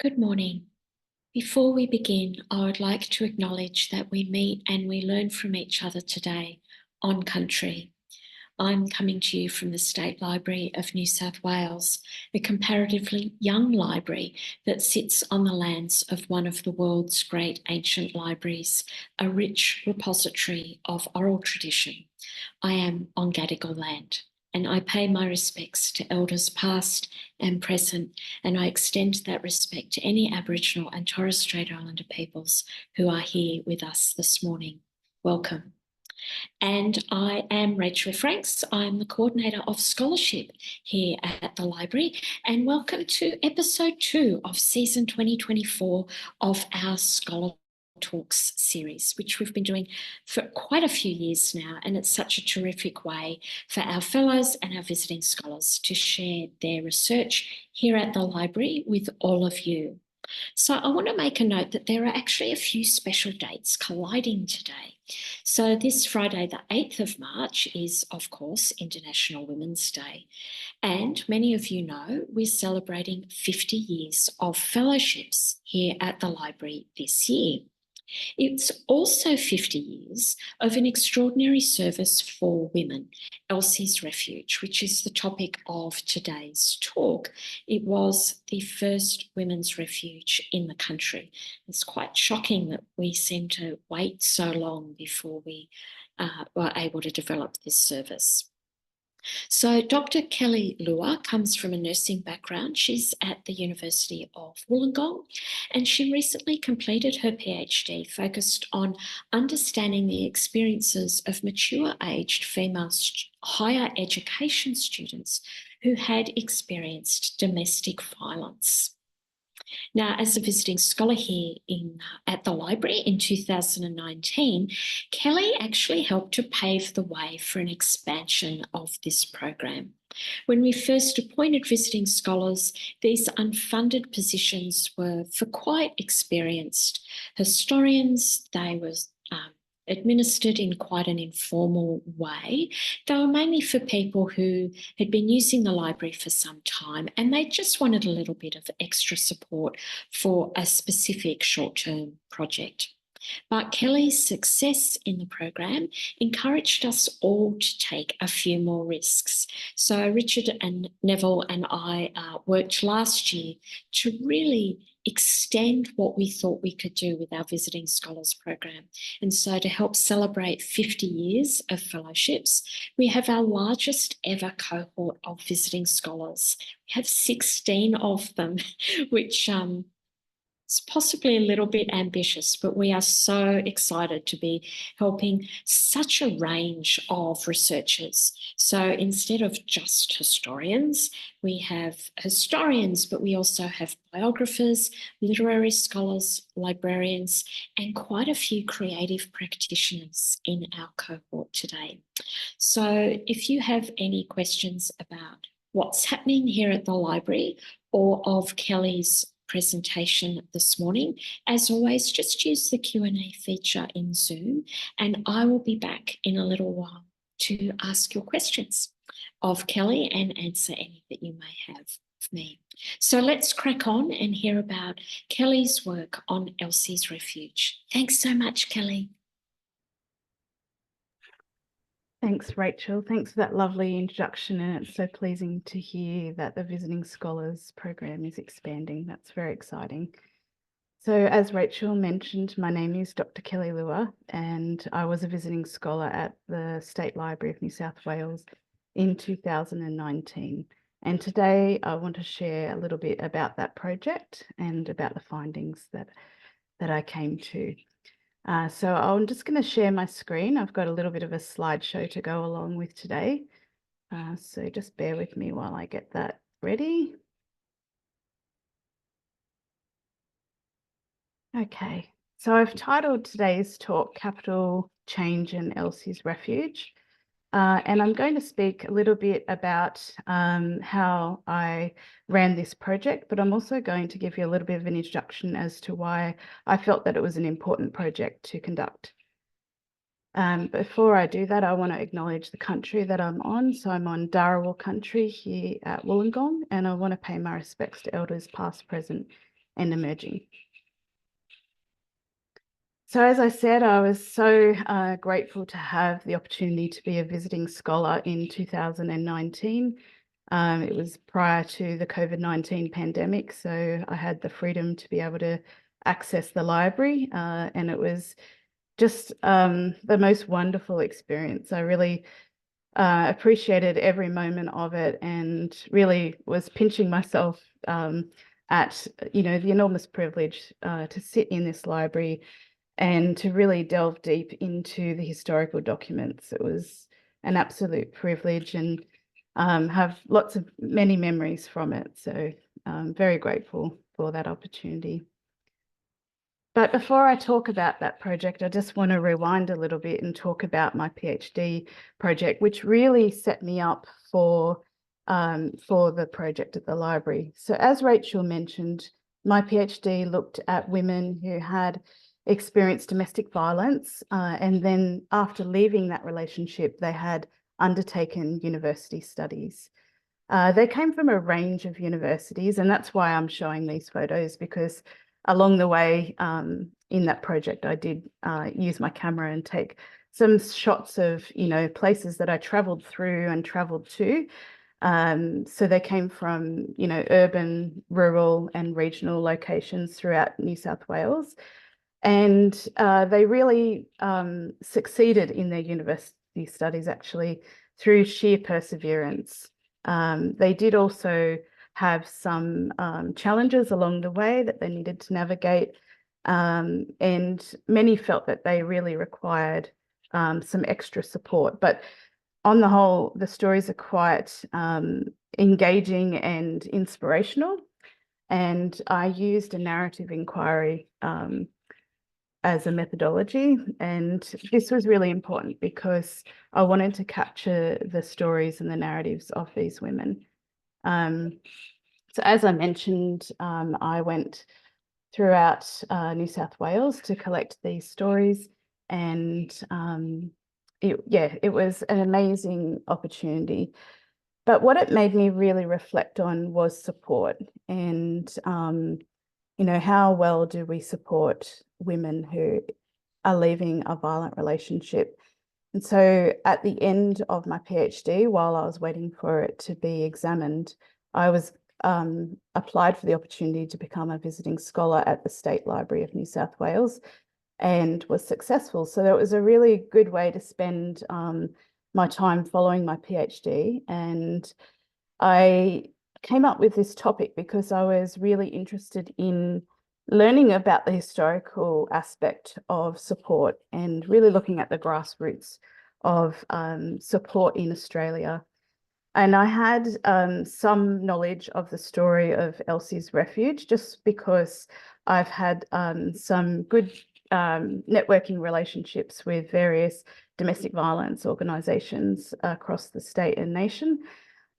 Good morning. Before we begin, I would like to acknowledge that we meet and we learn from each other today on country. I'm coming to you from the State Library of New South Wales, a comparatively young library that sits on the lands of one of the world's great ancient libraries, a rich repository of oral tradition. I am on Gadigal land, and I pay my respects to elders past and present, and I extend that respect to any Aboriginal and Torres Strait Islander peoples who are here with us this morning. Welcome. And I am Rachel Franks. I'm the Coordinator of Scholarship here at the library. And welcome to episode 2 of season 2024 of our Scholar Talks series, which we've been doing for quite a few years now. And it's such a terrific way for our fellows and our visiting scholars to share their research here at the library with all of you. So I want to make a note that there are actually a few special dates colliding today. So this Friday, the 8th of March, is, of course, International Women's Day. And many of you know we're celebrating 50 years of fellowships here at the library this year. It's also 50 years of an extraordinary service for women, Elsie's Refuge, which is the topic of today's talk. It was the first women's refuge in the country. It's quite shocking that we seem to wait so long before we were able to develop this service. So Dr. Kelly Lewer comes from a nursing background. She's at the University of Wollongong, and she recently completed her PhD focused on understanding the experiences of mature-aged female higher education students who had experienced domestic violence. Now, as a visiting scholar here at the library in 2019, Kelly actually helped to pave the way for an expansion of this program. When we first appointed visiting scholars, these unfunded positions were for quite experienced historians. They were administered in quite an informal way. They were mainly for people who had been using the library for some time and they just wanted a little bit of extra support for a specific short-term project. But Kelly's success in the program encouraged us all to take a few more risks. So Richard and Neville and I worked last year to really extend what we thought we could do with our Visiting Scholars program. And so to help celebrate 50 years of fellowships, we have our largest ever cohort of Visiting Scholars. We have 16 of them, which it's possibly a little bit ambitious, but we are so excited to be helping such a range of researchers. So instead of just historians, we have historians, but we also have biographers, literary scholars, librarians, and quite a few creative practitioners in our cohort today. So if you have any questions about what's happening here at the library or of Kelly's presentation this morning, as always, just use the Q&A feature in Zoom and I will be back in a little while to ask your questions of Kelly and answer any that you may have of me. So let's crack on and hear about Kelly's work on Elsie's Refuge. Thanks so much, Kelly. Thanks, Rachel. Thanks for that lovely introduction, and it's so pleasing to hear that the Visiting Scholars program is expanding. That's very exciting. So as Rachel mentioned, my name is Dr. Kelly Lewer, and I was a visiting scholar at the State Library of New South Wales in 2019. And today I want to share a little bit about that project and about the findings that I came to. So I'm just going to share my screen. I've got a little bit of a slideshow to go along with today. So just bear with me while I get that ready. Okay, so I've titled today's talk Capital Change in Elsie's Refuge. And I'm going to speak a little bit about how I ran this project, but I'm also going to give you a little bit of an introduction as to why I felt that it was an important project to conduct. Before I do that, I want to acknowledge the country that I'm on. So I'm on Dharawal country here at Wollongong, and I want to pay my respects to elders past, present, and emerging. So as I said, I was so grateful to have the opportunity to be a visiting scholar in 2019. It was prior to the COVID-19 pandemic, so I had the freedom to be able to access the library, and it was just the most wonderful experience. I really appreciated every moment of it, and really was pinching myself at the enormous privilege to sit in this library and to really delve deep into the historical documents. It was an absolute privilege, and have many memories from it. So I'm very grateful for that opportunity. But before I talk about that project, I just want to rewind a little bit and talk about my PhD project, which really set me up for the project at the library. So as Rachel mentioned, my PhD looked at women who had experienced domestic violence, and then after leaving that relationship, they had undertaken university studies. They came from a range of universities, and that's why I'm showing these photos, because along the way in that project, I did use my camera and take some shots of, places that I traveled through and traveled to. So they came from, urban, rural and regional locations throughout New South Wales. And they really succeeded in their university studies, actually, through sheer perseverance. They did also have some challenges along the way that they needed to navigate, and many felt that they really required some extra support. But on the whole, the stories are quite engaging and inspirational. And I used a narrative inquiry as a methodology. And this was really important because I wanted to capture the stories and the narratives of these women. So as I mentioned, I went throughout New South Wales to collect these stories, and it was an amazing opportunity. But what it made me really reflect on was support, and how well do we support women who are leaving a violent relationship? And so at the end of my PhD, while I was waiting for it to be examined, I was applied for the opportunity to become a visiting scholar at the State Library of New South Wales, and was successful. So that was a really good way to spend my time following my PhD. And I came up with this topic because I was really interested in learning about the historical aspect of support and really looking at the grassroots of support in Australia. And I had some knowledge of the story of Elsie's Refuge, just because I've had some good networking relationships with various domestic violence organisations across the state and nation.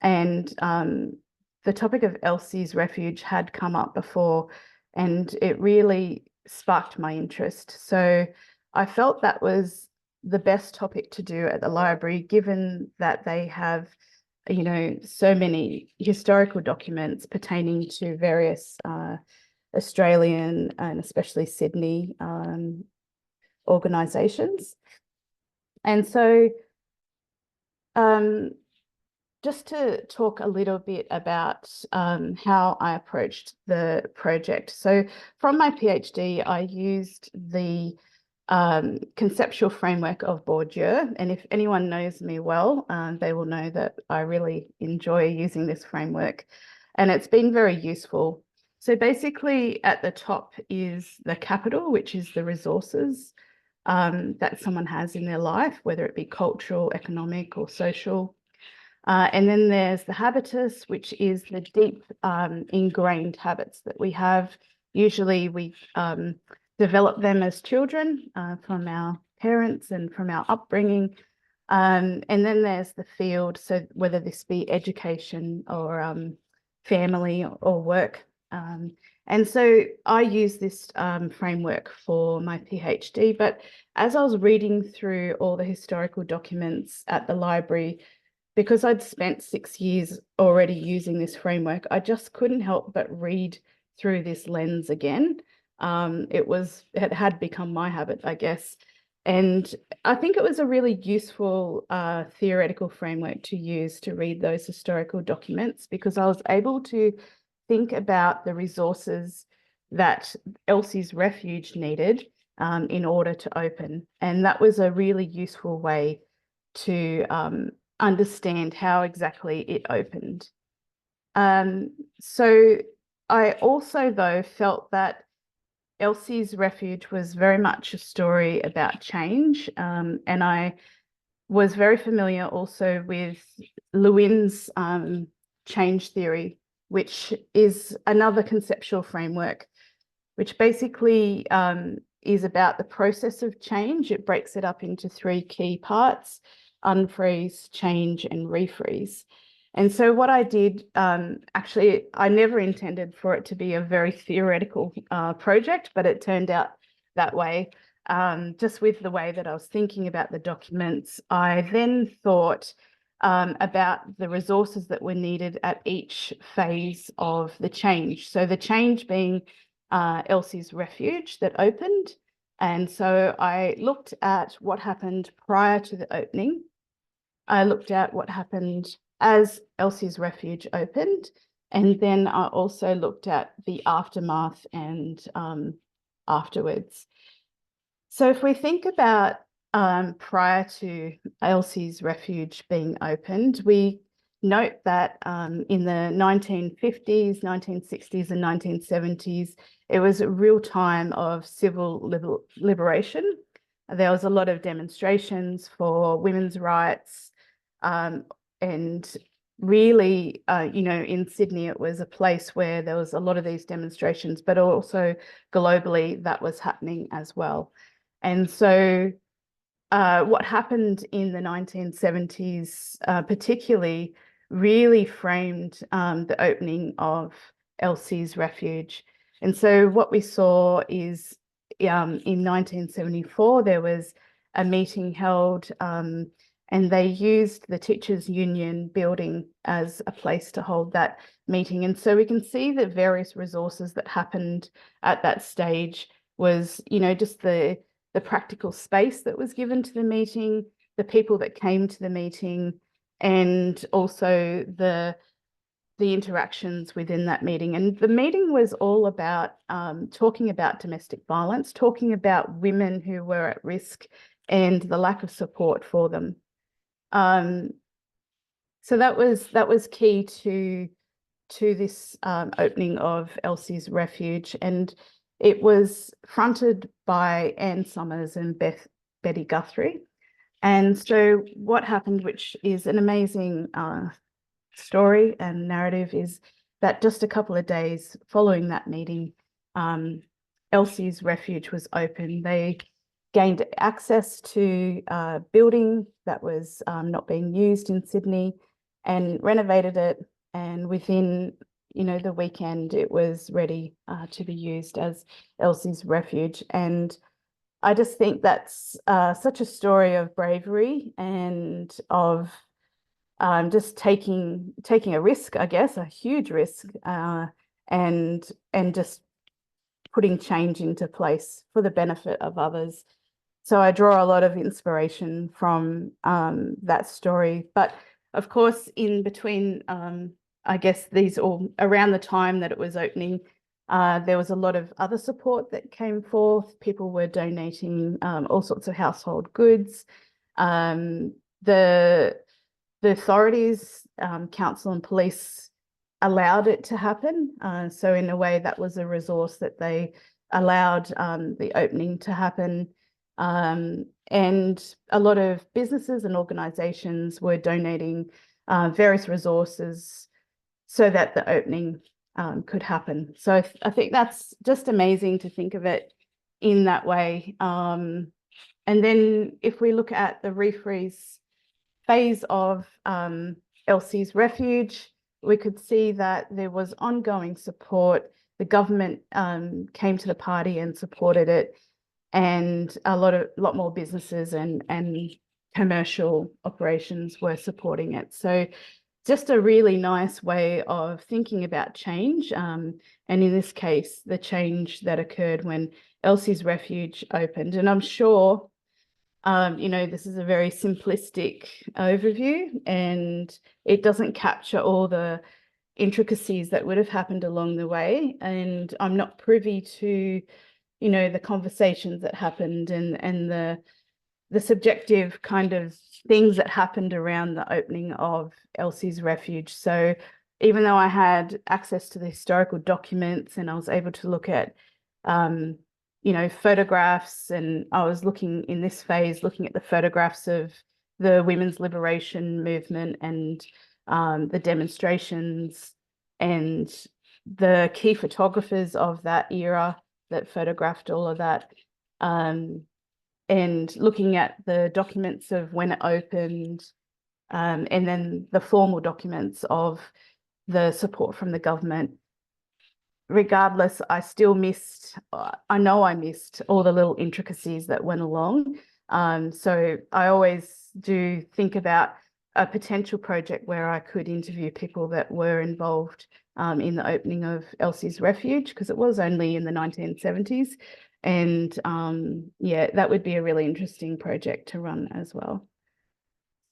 And the topic of Elsie's Refuge had come up before, and it really sparked my interest. So I felt that was the best topic to do at the library, given that they have so many historical documents pertaining to various Australian and especially Sydney organisations. And so just to talk a little bit about how I approached the project. So from my PhD, I used the conceptual framework of Bourdieu. And if anyone knows me well, they will know that I really enjoy using this framework, and it's been very useful. So basically at the top is the capital, which is the resources that someone has in their life, whether it be cultural, economic or social. And then there's the habitus, which is the deep ingrained habits that we have. Usually we develop them as children from our parents and from our upbringing. And then there's the field, so whether this be education or family or work. And so I use this framework for my PhD, but as I was reading through all the historical documents at the library, because I'd spent 6 years already using this framework, I just couldn't help but read through this lens again. It had become my habit, I guess. And I think it was a really useful theoretical framework to use to read those historical documents, because I was able to think about the resources that Elsie's Refuge needed in order to open. And that was a really useful way to understand how exactly it opened. So I also, though, felt that Elsie's Refuge was very much a story about change. And I was very familiar also with Lewin's change theory, which is another conceptual framework, which basically is about the process of change. It breaks it up into three key parts: unfreeze, change, and refreeze. And so what I did, actually, I never intended for it to be a very theoretical project, but it turned out that way. Just with the way that I was thinking about the documents, I then thought about the resources that were needed at each phase of the change. So the change being Elsie's Refuge that opened. And so I looked at what happened prior to the opening. I looked at what happened as Elsie's Refuge opened. And then I also looked at the aftermath and afterwards. So if we think about prior to Elsie's Refuge being opened, we note that in the 1950s, 1960s and 1970s, it was a real time of civil liberation. There was a lot of demonstrations for women's rights, and really, in Sydney, it was a place where there was a lot of these demonstrations, but also globally that was happening as well. And so what happened in the 1970s, particularly, really framed the opening of Elsie's Refuge. And so what we saw is in 1974, there was a meeting held, and they used the Teachers Union building as a place to hold that meeting. And so we can see the various resources that happened at that stage was, just the practical space that was given to the meeting, the people that came to the meeting, and also the interactions within that meeting. And the meeting was all about talking about domestic violence, talking about women who were at risk and the lack of support for them. So that was key to this opening of Elsie's Refuge, and it was fronted by Anne Summers and Betty Guthrie. And so what happened, which is an amazing story and narrative, is that just a couple of days following that meeting, Elsie's Refuge was open. They gained access to a building that was not being used in Sydney and renovated it. And within, the weekend, it was ready to be used as Elsie's Refuge. And I just think that's such a story of bravery and of just taking a risk, I guess, a huge risk, and just putting change into place for the benefit of others. So I draw a lot of inspiration from that story. But of course, in between, I guess these all around the time that it was opening, there was a lot of other support that came forth. People were donating all sorts of household goods. The authorities, council and police, allowed it to happen. So in a way, that was a resource that they allowed the opening to happen. And a lot of businesses and organisations were donating various resources so that the opening could happen. So I think that's just amazing to think of it in that way. And then if we look at the refreeze phase of Elsie's Refuge, we could see that there was ongoing support. The government came to the party and supported it, and a lot more businesses and commercial operations were supporting it. So just a really nice way of thinking about change. And in this case, the change that occurred when Elsie's Refuge opened. And I'm sure, this is a very simplistic overview, and it doesn't capture all the intricacies that would have happened along the way. And I'm not privy to, the conversations that happened and the subjective kind of things that happened around the opening of Elsie's Refuge. So even though I had access to the historical documents and I was able to look at, photographs, and I was looking in this phase, looking at the photographs of the women's liberation movement and the demonstrations and the key photographers of that era that photographed all of that. And looking at the documents of when it opened, and then the formal documents of the support from the government. Regardless, I missed all the little intricacies that went along. So I always do think about a potential project where I could interview people that were involved in the opening of Elsie's Refuge, because it was only in the 1970s. And that would be a really interesting project to run as well.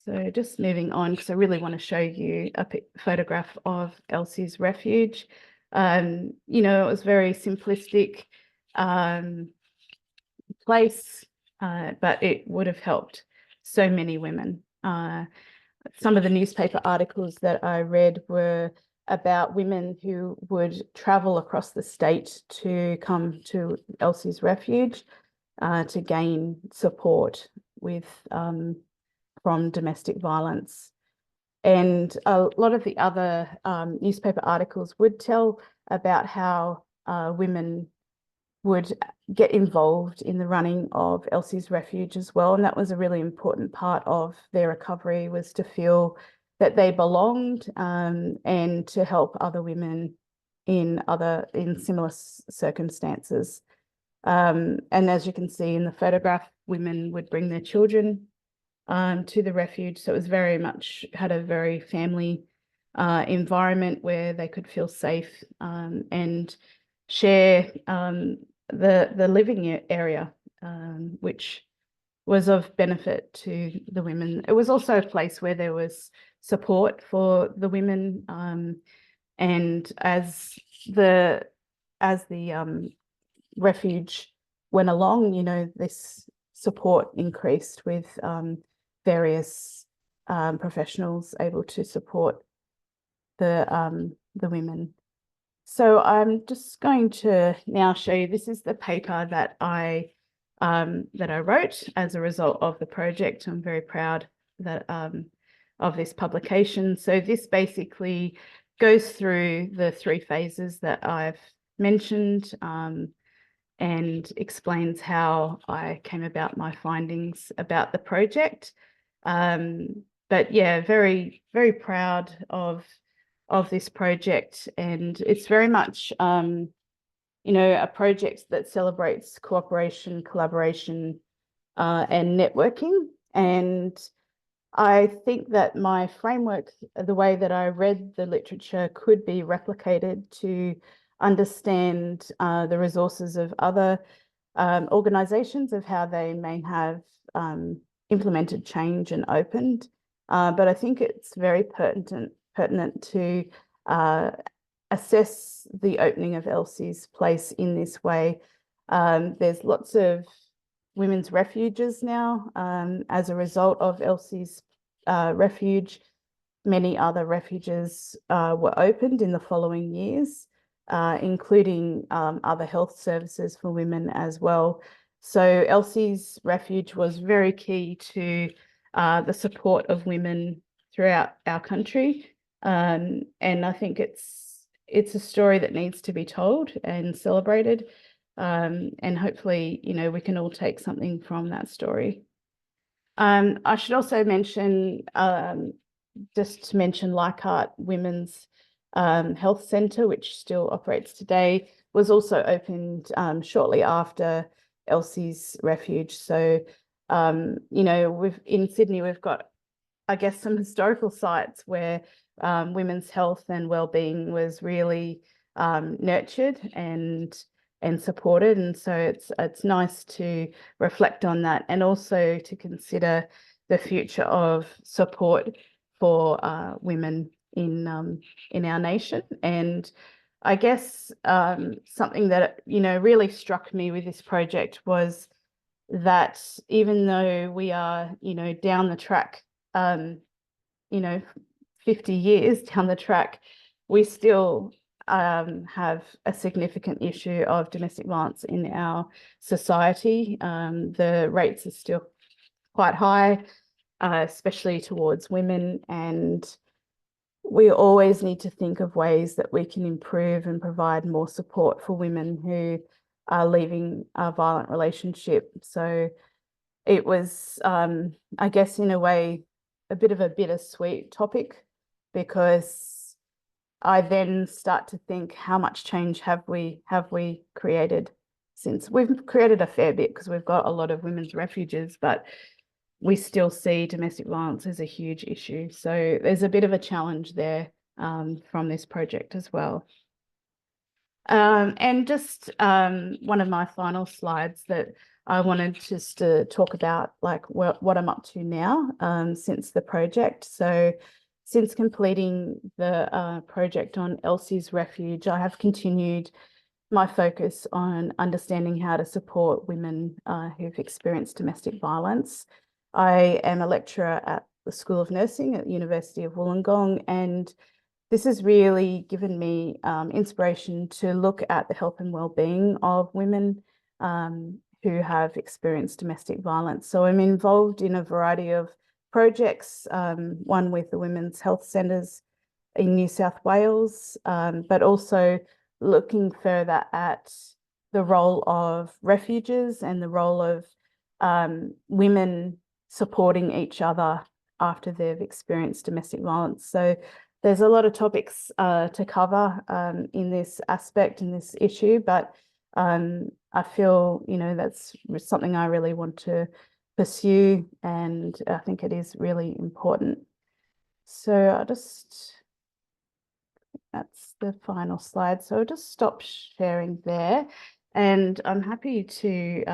So just moving on, because I really want to show you a photograph of Elsie's Refuge. It was very simplistic place, but it would have helped so many women. Some of the newspaper articles that I read were about women who would travel across the state to come to Elsie's Refuge to gain support with from domestic violence. And a lot of the other newspaper articles would tell about how women would get involved in the running of Elsie's Refuge as well. And that was a really important part of their recovery, was to feel that they belonged and to help other women in similar circumstances. And as you can see in the photograph, women would bring their children to the refuge. So it was very much, had a very family environment where they could feel safe and share the living area, which was of benefit to the women. It was also a place where there was support for the women, and as the refuge went along, this support increased with various professionals able to support the women. So I'm just going to now show you, this is the paper that I wrote as a result of the project. I'm very proud that of this publication. So this basically goes through the 3 phases that I've mentioned and explains how I came about my findings about the project. But yeah, very, very proud of this project, and it's very much a project that celebrates cooperation, collaboration, and networking. And I think that my framework, the way that I read the literature, could be replicated to understand the resources of other organisations, of how they may have implemented change and opened. But I think it's very pertinent to assess the opening of Elsie's place in this way. There's lots of women's refuges now as a result of Elsie's Refuge. Many other refuges were opened in the following years, including other health services for women as well. So Elsie's Refuge was very key to the support of women throughout our country. And I think it's a story that needs to be told and celebrated. And hopefully, we can all take something from that story. I should also mention, just to mention, Leichhardt Women's Health Centre, which still operates today, was also opened shortly after Elsie's Refuge. So, in Sydney, we've got, I guess, some historical sites where women's health and wellbeing was really nurtured and supported. And so it's nice to reflect on that, and also to consider the future of support for women in our nation. And I guess something that really struck me with this project was that even though we are down the track, 50 years down the track, we still have a significant issue of domestic violence in our society. The rates are still quite high, especially towards women, and we always need to think of ways that we can improve and provide more support for women who are leaving a violent relationship. So it was, I guess, in a way, a bit of a bittersweet topic, because I then start to think, how much change have we created since? We've created a fair bit, because we've got a lot of women's refuges, but we still see domestic violence as a huge issue. So there's a bit of a challenge there from this project as well. And just one of my final slides that I wanted just to talk about, like what I'm up to now since the project. So since completing the project on Elsie's Refuge, I have continued my focus on understanding how to support women who've experienced domestic violence. I am a lecturer at the School of Nursing at the University of Wollongong, and this has really given me inspiration to look at the health and wellbeing of women who have experienced domestic violence. So I'm involved in a variety of projects, one with the Women's Health Centres in New South Wales, but also looking further at the role of refuges and the role of women supporting each other after they've experienced domestic violence. So there's a lot of topics to cover in this aspect, in this issue, but I feel, that's something I really want to pursue, and I think it is really important. So that's the final slide. So I'll just stop sharing there, and I'm happy to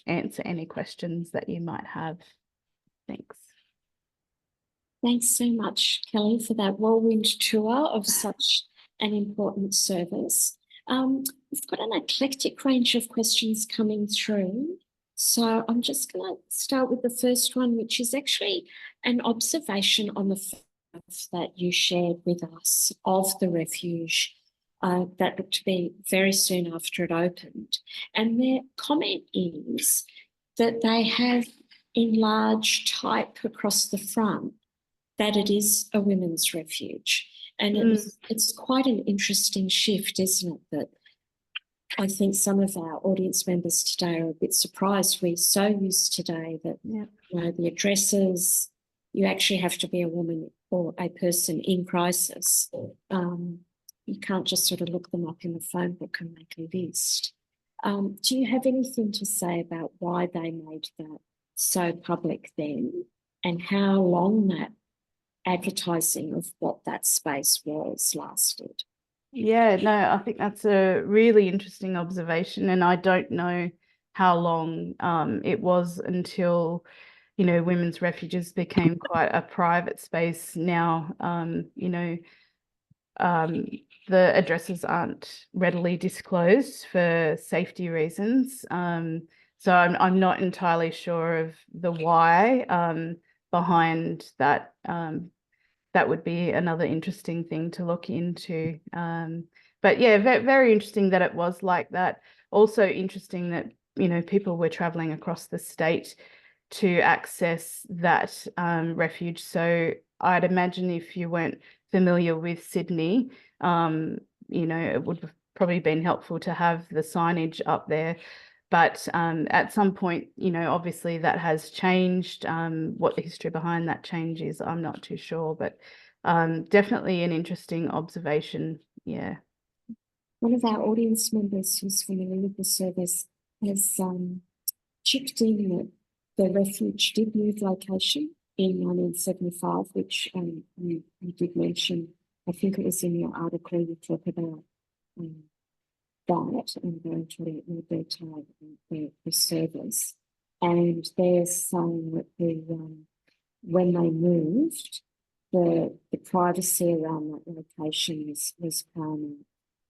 answer any questions that you might have. Thanks. Thanks so much, Kelly, for that whirlwind tour of such an important service. We've got an eclectic range of questions coming through. So I'm just going to start with the first one, which is actually an observation on the photos that you shared with us of the refuge that looked to be very soon after it opened. And their comment is that they have enlarged type across the front, that it is a women's refuge. And it's quite an interesting shift, isn't it? That I think some of our audience members today are a bit surprised. We're so used today that the addresses, you actually have to be a woman or a person in crisis. You can't just sort of look them up in the phone book and make a list. Do you have anything to say about why they made that so public then, and how long that advertising of what that space was lasted? Yeah, no, I think that's a really interesting observation, and I don't know how long it was until women's refuges became quite a private space. Now the addresses aren't readily disclosed for safety reasons, so I'm not entirely sure of the why behind that. That would be another interesting thing to look into. But yeah, very interesting that it was like that. Also interesting that, people were traveling across the state to access that refuge. So I'd imagine if you weren't familiar with Sydney, it would have probably been helpful to have the signage up there. But at some point, obviously that has changed. What the history behind that change is, I'm not too sure, but definitely an interesting observation. Yeah. One of our audience members who's familiar with the service has chipped in that the refuge did move location in 1975, which you did mention. I think it was in your article you talk about that and going into a little more detail about the service. And they're saying that when they moved, the privacy around that location was paramount.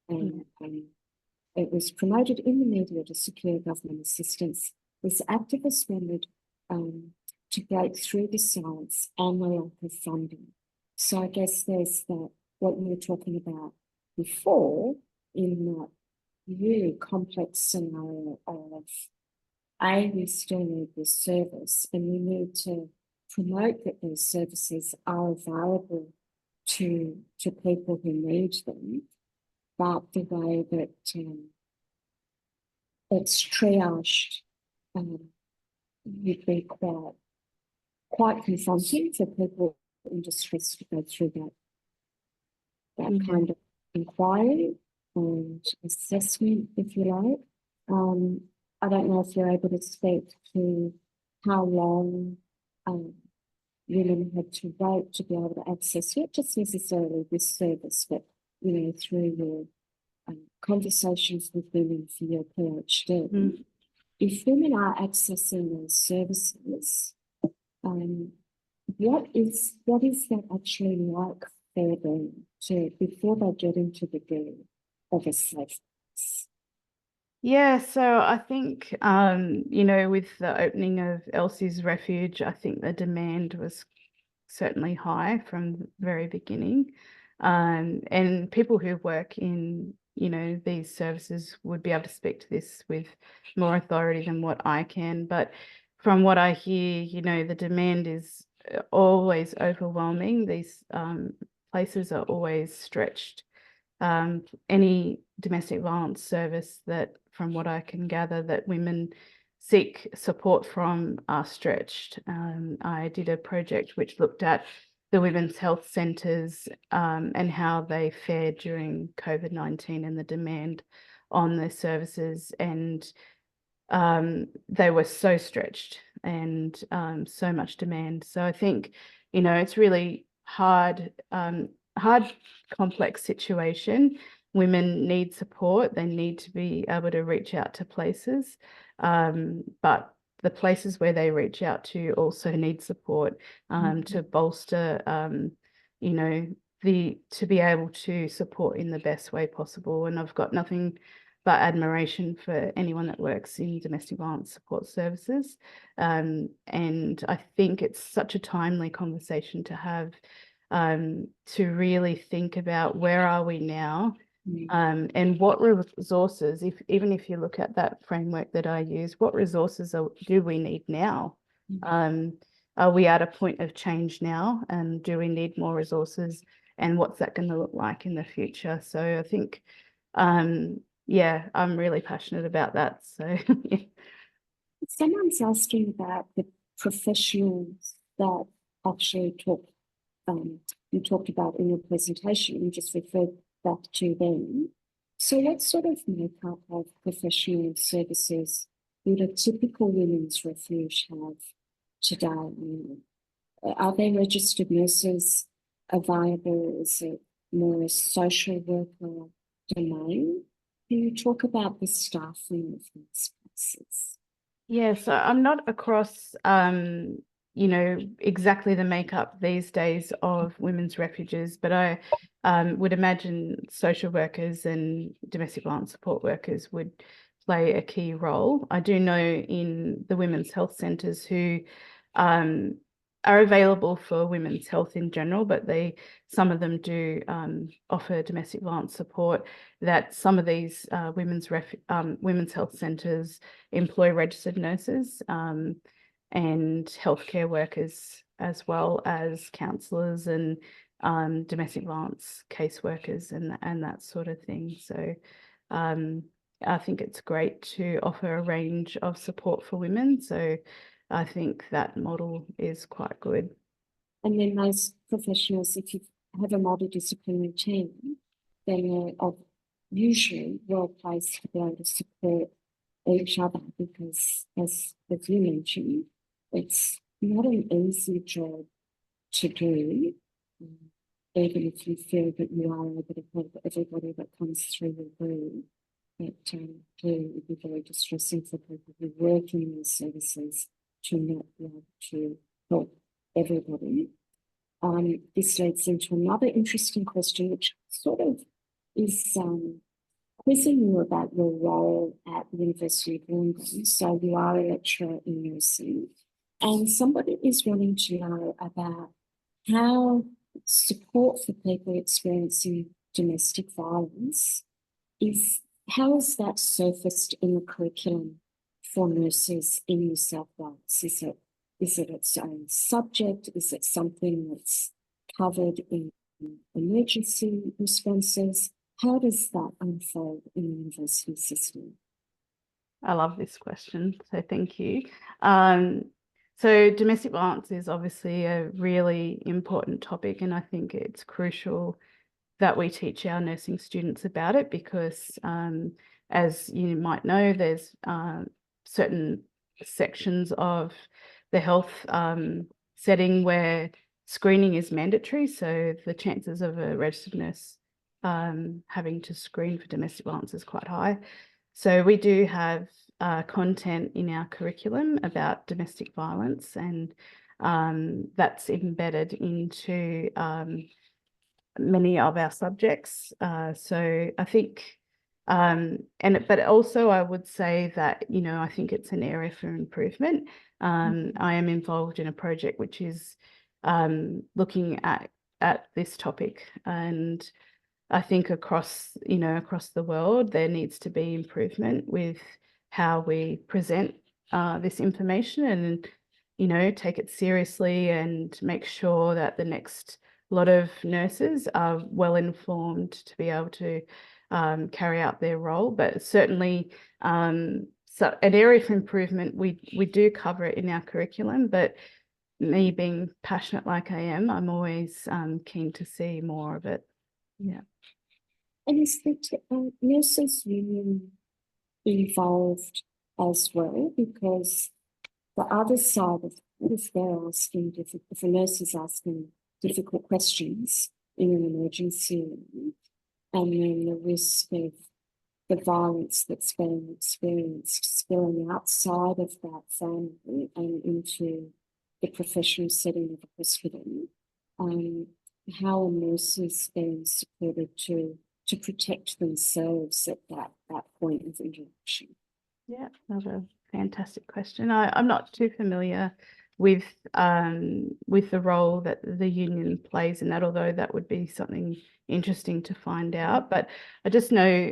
And it was promoted in the media to secure government assistance. This activists wanted to break through the silence and the lack of funding. So I guess there's that, what you were talking about before, in that really complex scenario of, we still need this service, and we need to promote that these services are available to people who need them, but the way that it's triaged would be quite confronting for people in distress to go through that kind of inquiry and assessment, if you like. I don't know if you're able to speak to how long women had to wait to be able to access not just necessarily this service, but through your conversations with women for your PhD. If women are accessing those services, what is that actually like for them before they get into the door of a safe place? Yeah, so I think, with the opening of Elsie's Refuge, I think the demand was certainly high from the very beginning. And people who work in, these services would be able to speak to this with more authority than what I can. But from what I hear, the demand is always overwhelming. These places are always stretched. Any domestic violence service that, from what I can gather, that women seek support from are stretched. I did a project which looked at the women's health centres and how they fared during COVID-19 and the demand on their services, and they were so stretched and so much demand. So I think, it's really hard, complex situation. Women need support. They need to be able to reach out to places, but the places where they reach out to also need support to bolster, to be able to support in the best way possible. And I've got nothing but admiration for anyone that works in domestic violence support services. And I think it's such a timely conversation to have, to really think about where are we now, and what resources, even if you look at that framework that I use, what resources do we need now? Are we at a point of change now, and do we need more resources, and what's that going to look like in the future? So I think, yeah, I'm really passionate about that. So Someone's asking about the professionals that actually you talked about in your presentation. You just referred back to them. So what sort of makeup of professional services would a typical women's refuge have today? Are there registered nurses available? Is it more a social worker domain? Can you talk about the staffing of these places? yeah, so I'm not across, exactly the makeup these days of women's refuges, but I would imagine social workers and domestic violence support workers would play a key role. I do know in the women's health centres who are available for women's health in general, but some of them do offer domestic violence support, that some of these women's health centres employ registered nurses and healthcare workers, as well as counsellors and domestic violence caseworkers and that sort of thing. So I think it's great to offer a range of support for women. So I think that model is quite good. And then those professionals, if you have a multidisciplinary team, then they're usually well placed to be able to support each other, because as you mentioned, it's not an easy job to do, even if you feel that you are able to help everybody that comes through your room. But clearly it would be very distressing for people who work in these services to not be able to help everybody. This leads into another interesting question, which sort of is quizzing you about your role at the University of Wollongong. So you are a lecturer in nursing, and somebody is wanting to know about how support for people experiencing domestic violence how is that surfaced in the curriculum for nurses in New South Wales? Is it its own subject? Is it something that's covered in emergency responses? How does that unfold in the university system? I love this question, so thank you. So domestic violence is obviously a really important topic, and I think it's crucial that we teach our nursing students about it because, as you might know, there's certain sections of the health setting where screening is mandatory. So the chances of a registered nurse having to screen for domestic violence is quite high. So we do have content in our curriculum about domestic violence, and that's embedded into many of our subjects. So I think, but also I would say that, I think it's an area for improvement. I am involved in a project which is looking at this topic, and I think across the world, there needs to be improvement with how we present this information and, take it seriously and make sure that the next lot of nurses are well informed to be able to carry out their role. But certainly, so an area for improvement, we do cover it in our curriculum, but me being passionate like I am, I'm always keen to see more of it. Yeah. And is the nurses union involved as well? Because the other side of it is they're asking if a nurse is asking difficult questions in an emergency room, and then the risk of the violence that's being experienced spilling outside of that family and into the professional setting of a hospital, how are nurses being supported to protect themselves at that point of interaction? Yeah, another fantastic question. I'm not too familiar with the role that the union plays in that, although that would be something interesting to find out. But I just know,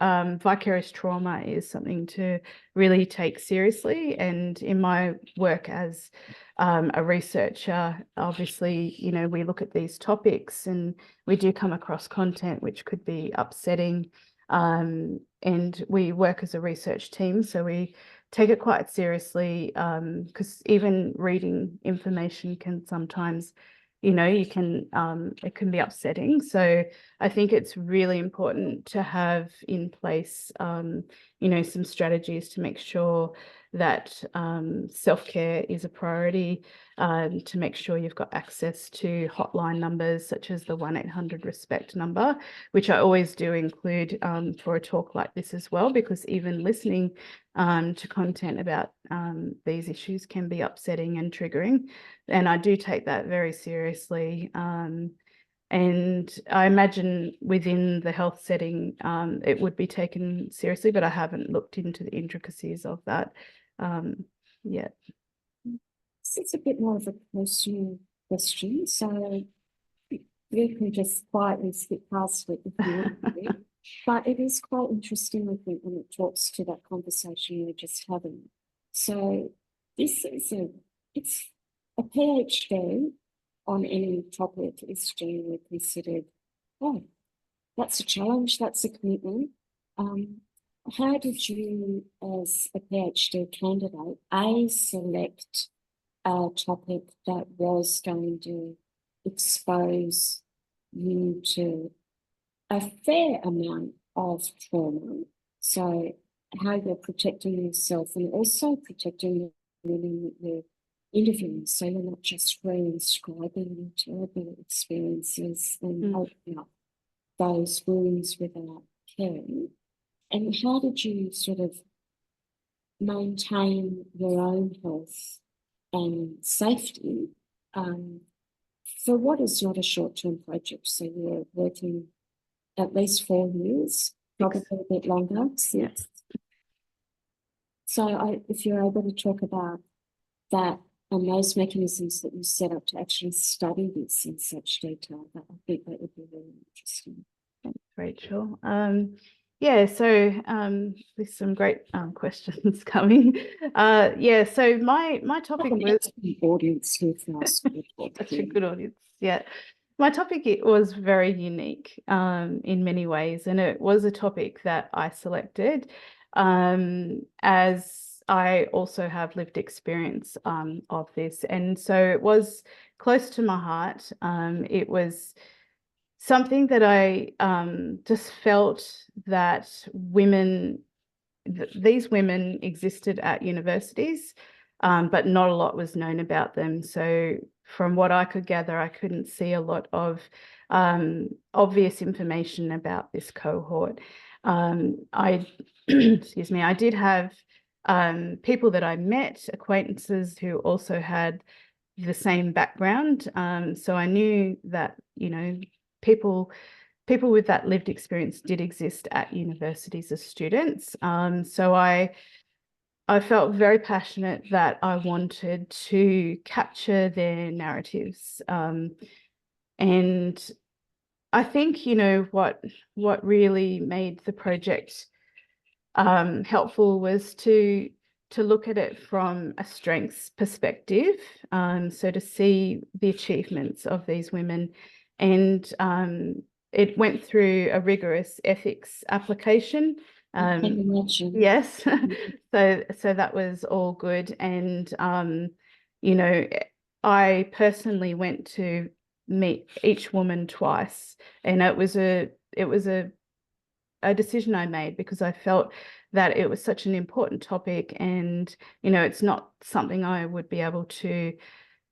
vicarious trauma is something to really take seriously. And in my work as a researcher, obviously, we look at these topics and we do come across content which could be upsetting. And we work as a research team, so we take it quite seriously, because even reading information can sometimes, it can be upsetting. So I think it's really important to have in place, some strategies to make sure that self-care is a priority, to make sure you've got access to hotline numbers such as the 1-800-RESPECT number, which I always do include for a talk like this as well, because even listening to content about these issues can be upsetting and triggering. And I do take that very seriously. And I imagine within the health setting, it would be taken seriously, but I haven't looked into the intricacies of that yet. This is a bit more of a personal question, so you can just quietly skip past it if you want to. But it is quite interesting, I think, when it talks to that conversation we were just having. So this is it's a PhD on any topic is generally considered, oh, that's a challenge, that's a commitment. How did you, as a PhD candidate, select a topic that was going to expose you to a fair amount of trauma? So how you're protecting yourself and also protecting women that you're interviewing, so you're not just transcribing terrible experiences and opening up those wounds without caring. And how did you sort of maintain your own health and safety for what is not a short-term project? So you're working at least 4 years, probably a bit longer. Yes. So if you're able to talk about that and those mechanisms that you set up to actually study this in such detail, I think that would be really interesting. Thanks, Rachel. Yeah, so there's some great questions coming. Yeah, so my topic was audience here for us. such a good audience. Yeah, my topic was very unique in many ways, and it was a topic that I selected as I also have lived experience of this, and so it was close to my heart. It was something that I just felt that these women existed at universities, but not a lot was known about them. So from what I could gather, I couldn't see a lot of obvious information about this cohort. Excuse me, I did have people that I met, acquaintances who also had the same background. So I knew that, people with that lived experience did exist at universities as students. So I felt very passionate that I wanted to capture their narratives. And I think, what really made the project helpful was to look at it from a strengths perspective. So to see the achievements of these women, and it went through a rigorous ethics application. Yes, so that was all good. And I personally went to meet each woman twice, and it was a decision I made because I felt that it was such an important topic, and it's not something I would be able to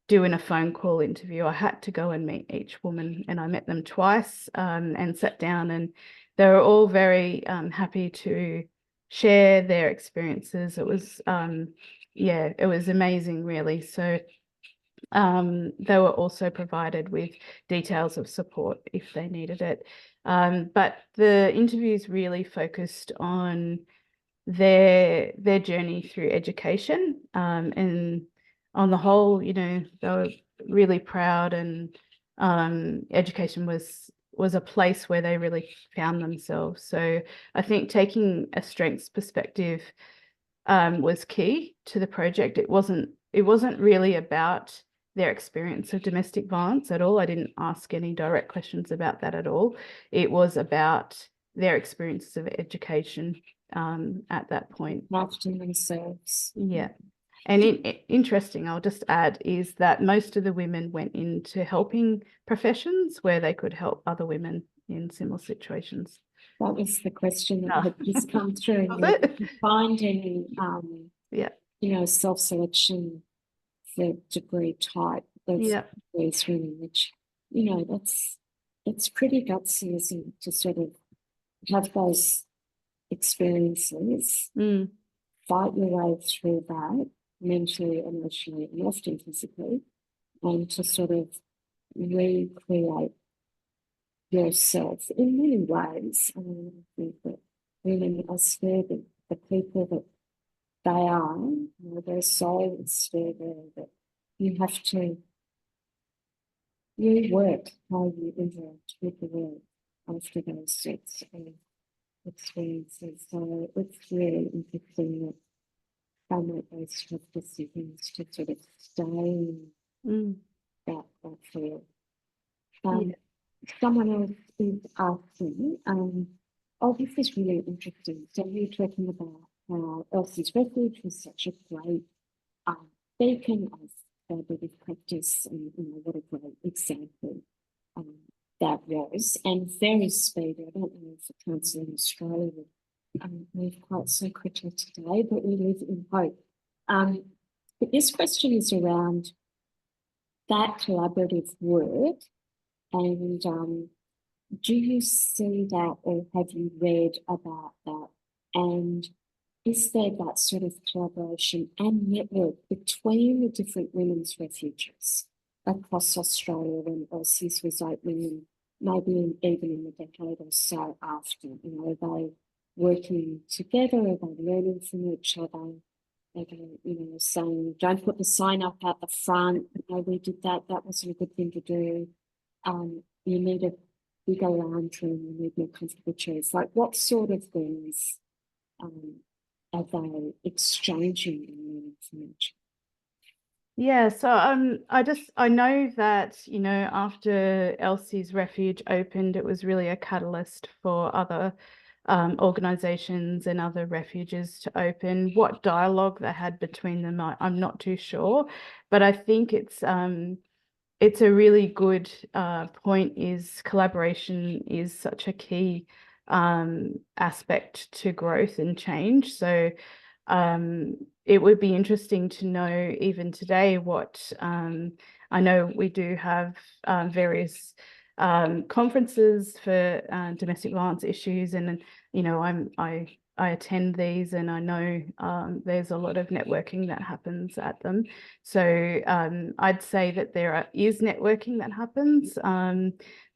do in a phone call interview. I had to go and meet each woman, and I met them twice and sat down, and they were all very happy to share their experiences. It was it was amazing, really. So they were also provided with details of support if they needed it. But the interviews really focused on their journey through education, and on the whole, they were really proud, and education was a place where they really found themselves. So I think taking a strengths perspective was key to the project. It wasn't really about their experience of domestic violence at all. I didn't ask any direct questions about that at all. It was about their experiences of education at that point. Marketing themselves. Yeah. And interesting, I'll just add, is that most of the women went into helping professions where they could help other women in similar situations. That was the question that had just come through. Did you find any, self-selection for degree type of these women, which, that's pretty gutsy, isn't it, to sort of have those experiences, fight your way through that mentally, emotionally, and often physically, and to sort of recreate yourself in many ways. I think that women are still the people that they are, their soul is still there, that you have to rework how you interact with the world after those sets of experiences. So it's really interesting that they make those tough decisions to sort of stay in that field. Someone else is asking, this is really interesting. So you're talking about how Elsie's Refuge was such a great beacon of collaborative practice, and what a great example that was, and very speedy. I don't know if the council in Australia would move quite so quickly today, but we live in hope. But this question is around that collaborative work, and do you see that, or have you read about that? And is there that sort of collaboration and network between the different women's refuges across Australia when Elsie's was opening, and maybe even in the decade or so after? You know, are they working together? Are they learning from each other? Are they, you know, saying, don't put the sign up at the front, you know, we did that, that wasn't a good thing to do. You need a bigger lounge room, you need more comfortable chairs. Like, what sort of things are they exchanging and learning from each other? Yeah, so I know that, you know, after Elsie's Refuge opened, it was really a catalyst for other organizations and other refuges to open. What dialogue they had between them, I'm not too sure, but I think it's a really good point. Is collaboration is such a key aspect to growth and change. So it would be interesting to know even today what I know we do have various conferences for domestic violence issues, and you know I attend these, and I know there's a lot of networking that happens at them. So I'd say that there is networking that happens.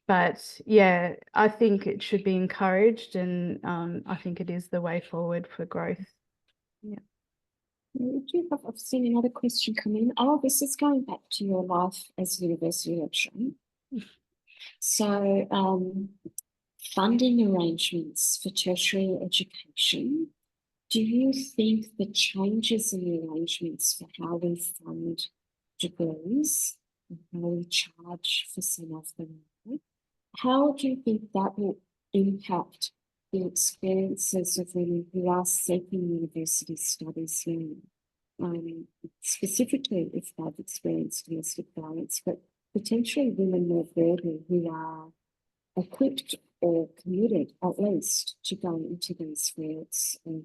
But yeah, I think it should be encouraged, and I think it is the way forward for growth. Yeah. I've seen another question come in. Oh, this is going back to your life as a university lecturer. So, funding arrangements for tertiary education. Do you think the changes in the arrangements for how we fund degrees and how we charge for some of them, how do you think that will impact the experiences of women who are seeking university studies here? Specifically if they've experienced domestic violence, but potentially women more broadly who are equipped or committed at least to go into these fields of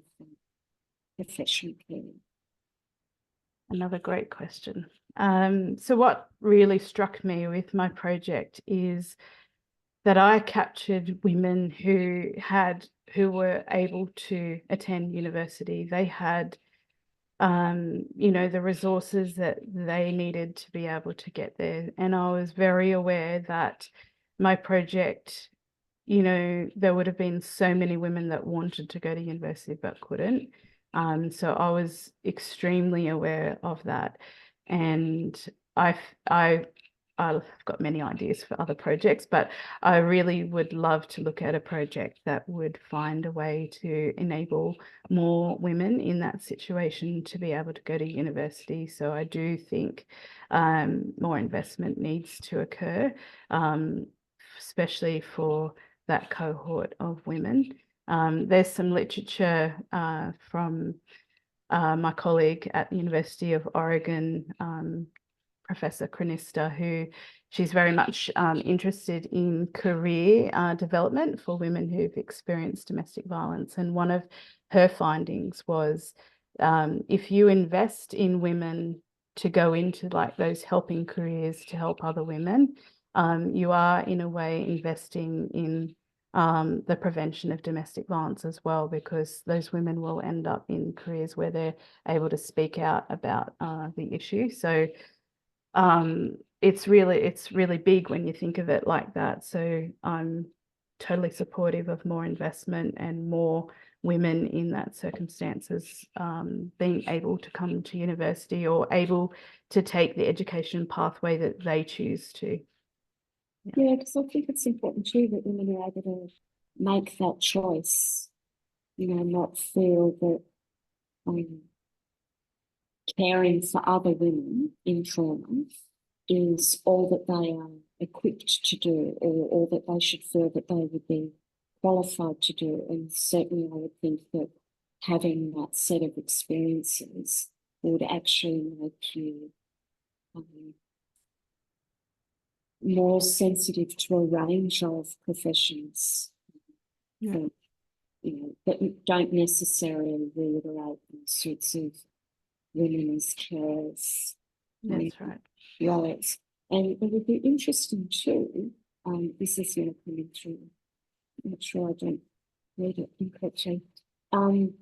professional care. Another great question. So what really struck me with my project is that I captured women who were able to attend university. They had you know, the resources that they needed to be able to get there. And I was very aware that my project, you know, there would have been so many women that wanted to go to university but couldn't. So I was extremely aware of that. And I've got many ideas for other projects, but I really would love to look at a project that would find a way to enable more women in that situation to be able to go to university. So I do think more investment needs to occur, especially for that cohort of women. There's some literature from my colleague at the University of Oregon, Professor Cronista, who she's very much interested in career development for women who've experienced domestic violence. And one of her findings was if you invest in women to go into like those helping careers to help other women, you are in a way investing in the prevention of domestic violence as well, because those women will end up in careers where they're able to speak out about the issue. So it's really big when you think of it like that. So I'm totally supportive of more investment and more women in that circumstances being able to come to university or able to take the education pathway that they choose to. Yeah, because I think it's important too that women are able to make that choice, you know, not feel that caring for other women in trauma is all that they are equipped to do, or all that they should feel that they would be qualified to do. And certainly I would think that having that set of experiences would actually make you more sensitive to a range of professions that, you know, that don't necessarily reiterate those sorts of women as carers, That's right. roles. And it would be interesting too, this is now coming through, I'm not sure I don't read it incorrectly. And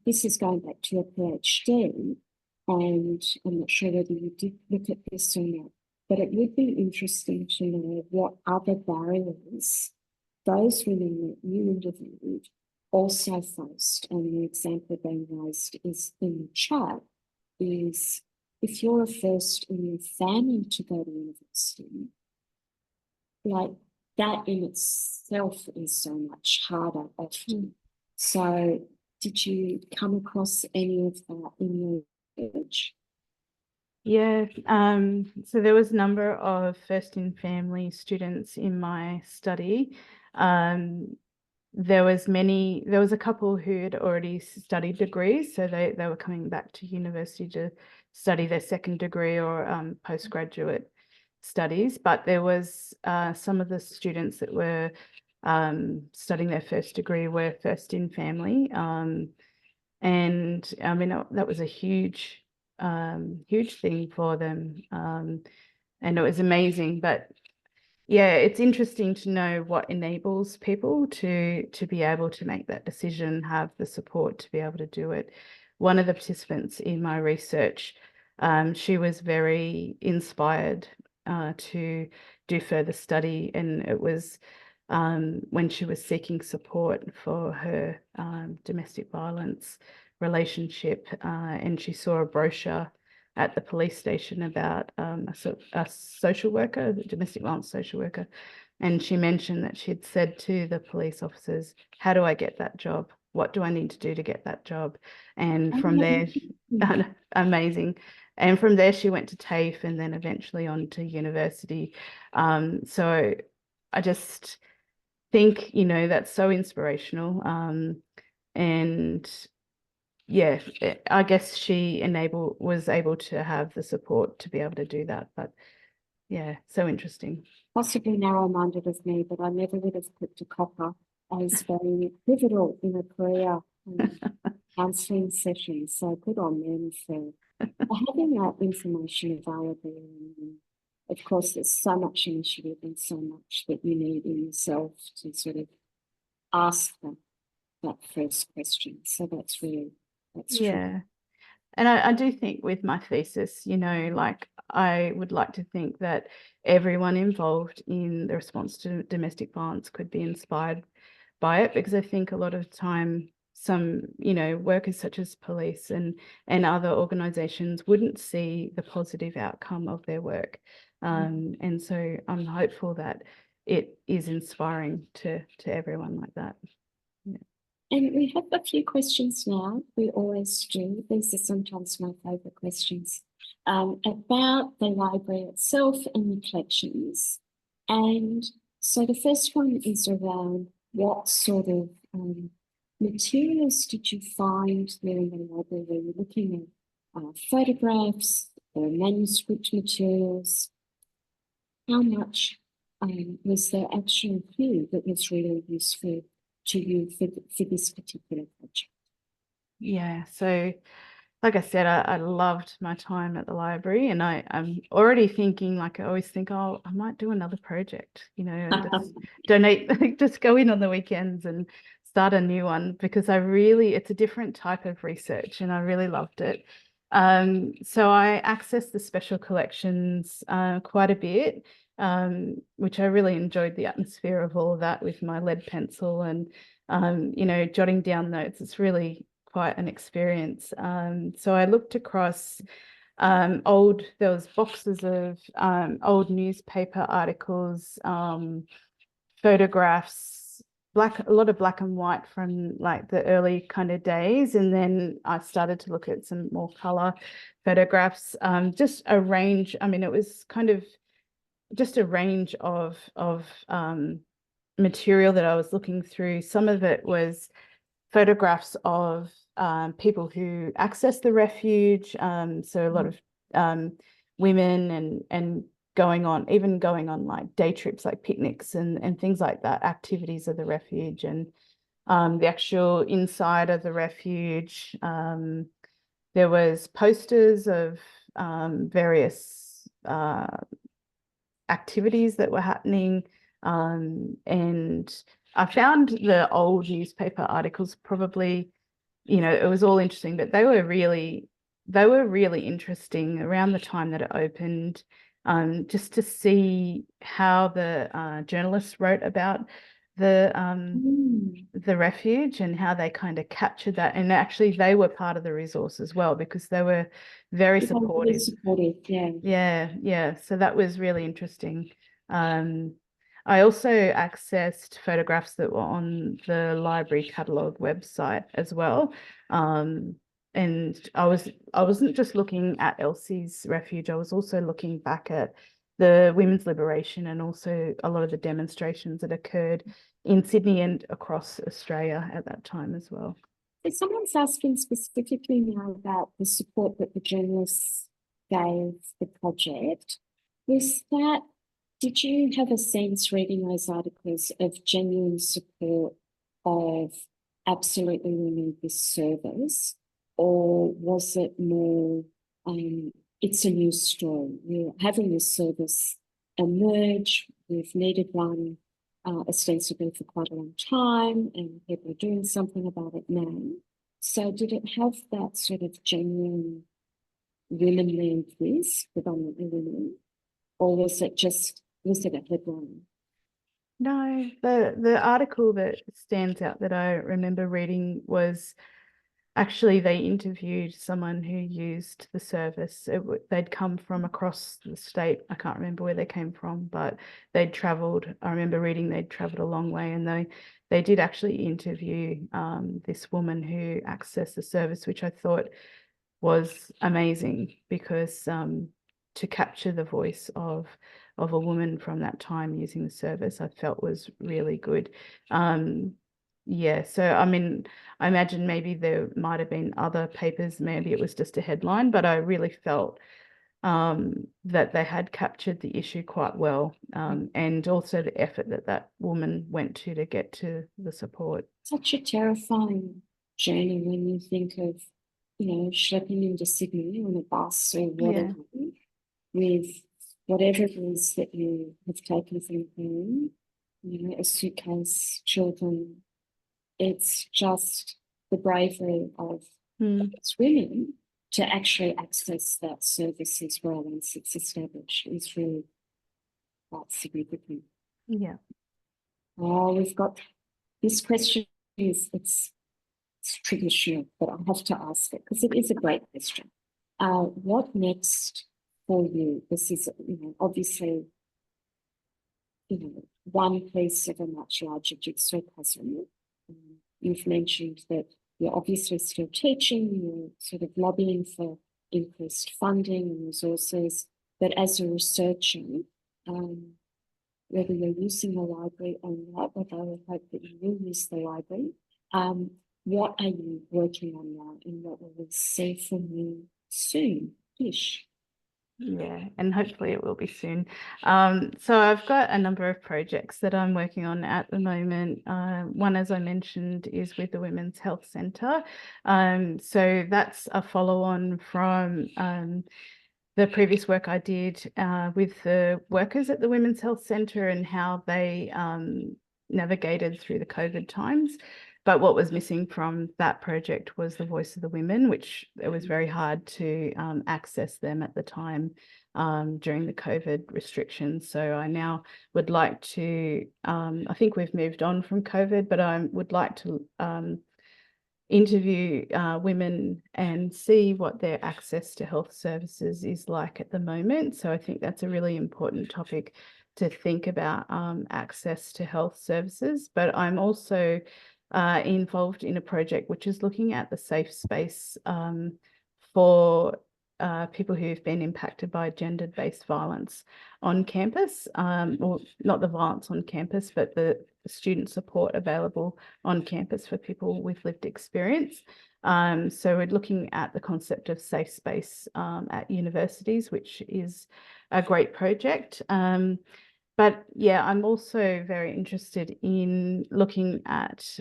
this is going back to a PhD, and I'm not sure whether you did look at this or not, but it would be interesting to know what other barriers those women that you interviewed also faced. And the example being raised is in the chat is if you're a first in your family to go to university, like that in itself is so much harder often. So did you come across any of that in your research? Yeah, so there was a number of first in family students in my study. There was a couple who had already studied degrees, so they were coming back to university to study their second degree or postgraduate studies. But there was some of the students that were studying their first degree were first in family. And I mean, that was a huge thing for them. And it was amazing. But yeah, it's interesting to know what enables people to be able to make that decision, have the support to be able to do it. One of the participants in my research, she was very inspired to do further study, and it was when she was seeking support for her domestic violence relationship, and she saw a brochure at the police station about a social worker, a domestic violence social worker. And she mentioned that she'd said to the police officers, how do I get that job? What do I need to do to get that job? And from there, amazing. And from there, she went to TAFE and then eventually on to university. So I just think, that's so inspirational. And yeah, I guess she was able to have the support to be able to do that. But yeah, so interesting. Possibly narrow-minded of me, but I never would have put a copper as being pivotal in a career counselling session. So good on them for having that information available. And of course, there's so much initiative and so much that you need in yourself to sort of ask that first question. So that's true. Yeah. And I do think with my thesis, like I would like to think that everyone involved in the response to domestic violence could be inspired by it, because I think a lot of time some, workers such as police and other organisations wouldn't see the positive outcome of their work. And so I'm hopeful that it is inspiring to everyone like that. And we have a few questions now. We always do. These are sometimes my favourite questions about the library itself and the collections. And so the first one is around what sort of materials did you find there in the library? Were you looking at photographs or manuscript materials? How much was there actually here that was really useful to you for this particular project? Yeah, so like I said, I loved my time at the library, and I'm already thinking, like I always think, oh, I might do another project, and just donate, just go in on the weekends and start a new one, because it's a different type of research and I really loved it. So I accessed the special collections quite a bit, which I really enjoyed the atmosphere of all of that with my lead pencil and, jotting down notes. It's really quite an experience. So I looked across there was boxes of old newspaper articles, photographs, a lot of black and white from like the early kind of days. And then I started to look at some more color photographs, just a range. I mean, it was kind of just a range of material that I was looking through. Some of it was photographs of people who access the refuge. So a lot of women and going on like day trips, like picnics and things like that, activities of the refuge, and the actual inside of the refuge. there was posters of various activities that were happening. And I found the old newspaper articles probably, it was all interesting, but they were really interesting around the time that it opened, just to see how the journalists wrote about the refuge and how they kind of captured that. And actually they were part of the resource as well, because they were very supportive. Yeah. So that was really interesting. I also accessed photographs that were on the library catalogue website as well. And I wasn't just looking at Elsie's refuge, I was also looking back at the women's liberation and also a lot of the demonstrations that occurred in Sydney and across Australia at that time as well. So someone's asking specifically now about the support that the journalists gave the project. Did you have a sense reading those articles of genuine support of absolutely we need this service, or was it more it's a new story, we're having this service emerge, we've needed one ostensibly for quite a long time, and people are doing something about it now? So did it have that sort of genuine women-led quiz, predominantly women, or was it a headline? No, the article that stands out that I remember reading was actually they interviewed someone who used the service. They'd come from across the state. I can't remember where they came from, but they'd travelled. I remember reading they'd travelled a long way, and they did actually interview this woman who accessed the service, which I thought was amazing, because to capture the voice of a woman from that time using the service, I felt was really good. Yeah, so I mean, I imagine maybe there might have been other papers, maybe it was just a headline, but I really felt that they had captured the issue quite well, and also the effort that woman went to get to the support. Such a terrifying journey when you think of, schlepping into Sydney on a bus or whatever, with whatever it is that you have taken from home, a suitcase, children. It's just the bravery of women to actually access that service as well once it's established is really quite significant. Yeah. Oh, we've got this question it's tricky, sure, but I have to ask it because it is a great question. What next for you? This is, obviously, one piece of a much larger jigsaw puzzle. You've mentioned that you're obviously still teaching, you're sort of lobbying for increased funding and resources, but as a researcher, whether you're using the library or not, although I would hope that you will use the library, what are you working on now, and what will we see from you soon-ish? Yeah, and hopefully it will be soon. So I've got a number of projects that I'm working on at the moment. One, as I mentioned, is with the Women's Health Centre. So that's a follow-on from the previous work I did with the workers at the Women's Health Centre and how they navigated through the COVID times. But what was missing from that project was the voice of the women, which it was very hard to access them at the time during the COVID restrictions. So I now would like to, I think we've moved on from COVID, but I would like to interview women and see what their access to health services is like at the moment. So I think that's a really important topic to think about, access to health services. But I'm also involved in a project which is looking at the safe space for people who've been impacted by gender-based violence on campus, or not the violence on campus, but the student support available on campus for people with lived experience. So we're looking at the concept of safe space at universities, which is a great project. But yeah, I'm also very interested in looking at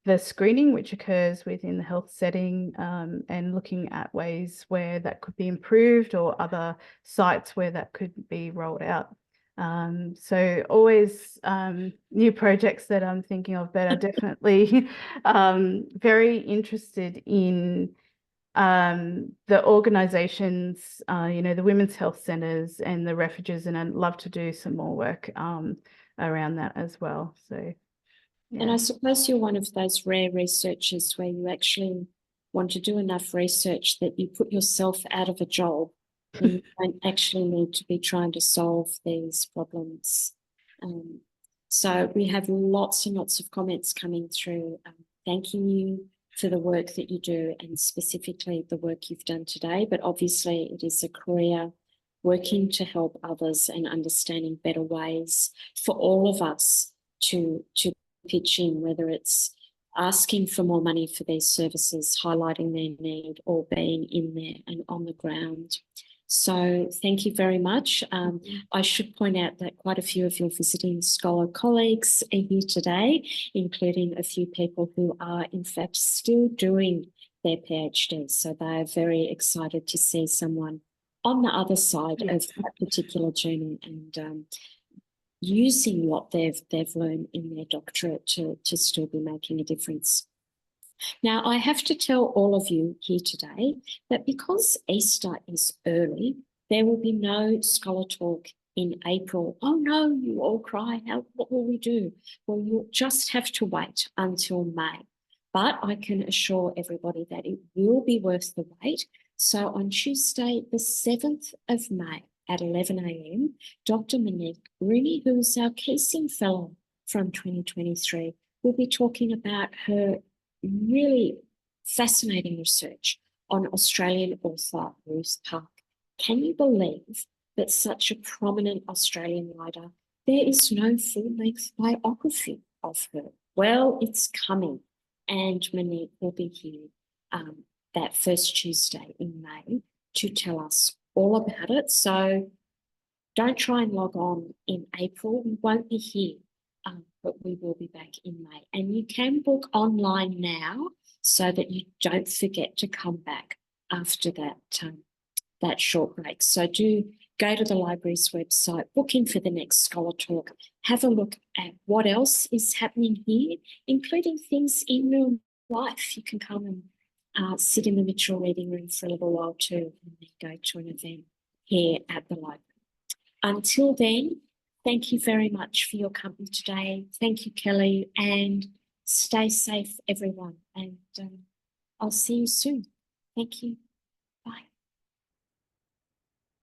the screening which occurs within the health setting, and looking at ways where that could be improved or other sites where that could be rolled out. So always new projects that I'm thinking of, but are definitely very interested in the organisations, the women's health centres and the refuges, and I'd love to do some more work around that as well. So, yeah. And I suppose you're one of those rare researchers where you actually want to do enough research that you put yourself out of a job and you don't actually need to be trying to solve these problems. So we have lots and lots of comments coming through, thanking you for the work that you do and specifically the work you've done today. But obviously it is a career working to help others and understanding better ways for all of us to pitch in, whether it's asking for more money for these services, highlighting their need, or being in there and on the ground. So thank you very much. I should point out that quite a few of your visiting scholar colleagues are here today, including a few people who are in fact still doing their PhD. So they are very excited to see someone on the other side of that particular journey and using what they've learned in their doctorate to still be making a difference. Now, I have to tell all of you here today that because Easter is early, there will be no Scholar Talk in April. Oh no, you all cry, what will we do? Well, you'll just have to wait until May. But I can assure everybody that it will be worth the wait. So on Tuesday, the 7th of May, at 11 a.m, Dr. Monique Rooney, who is our Keesing Fellow from 2023, will be talking about her really fascinating research on Australian author Ruth Park. Can you believe that such a prominent Australian writer, there is no full-length biography of her? Well, it's coming, and Monique will be here that first Tuesday in May to tell us all about it. So don't try and log on in April. We won't be here, but we will be back in May. And you can book online now so that you don't forget to come back after that short break. So do go to the library's website, book in for the next Scholar Talk, have a look at what else is happening here, including things in real life. You can come and sit in the Mitchell reading room for a little while too, and then go to an event here at the library. Until then, thank you very much for your company today. Thank you, Kelly, and stay safe, everyone. And I'll see you soon. Thank you.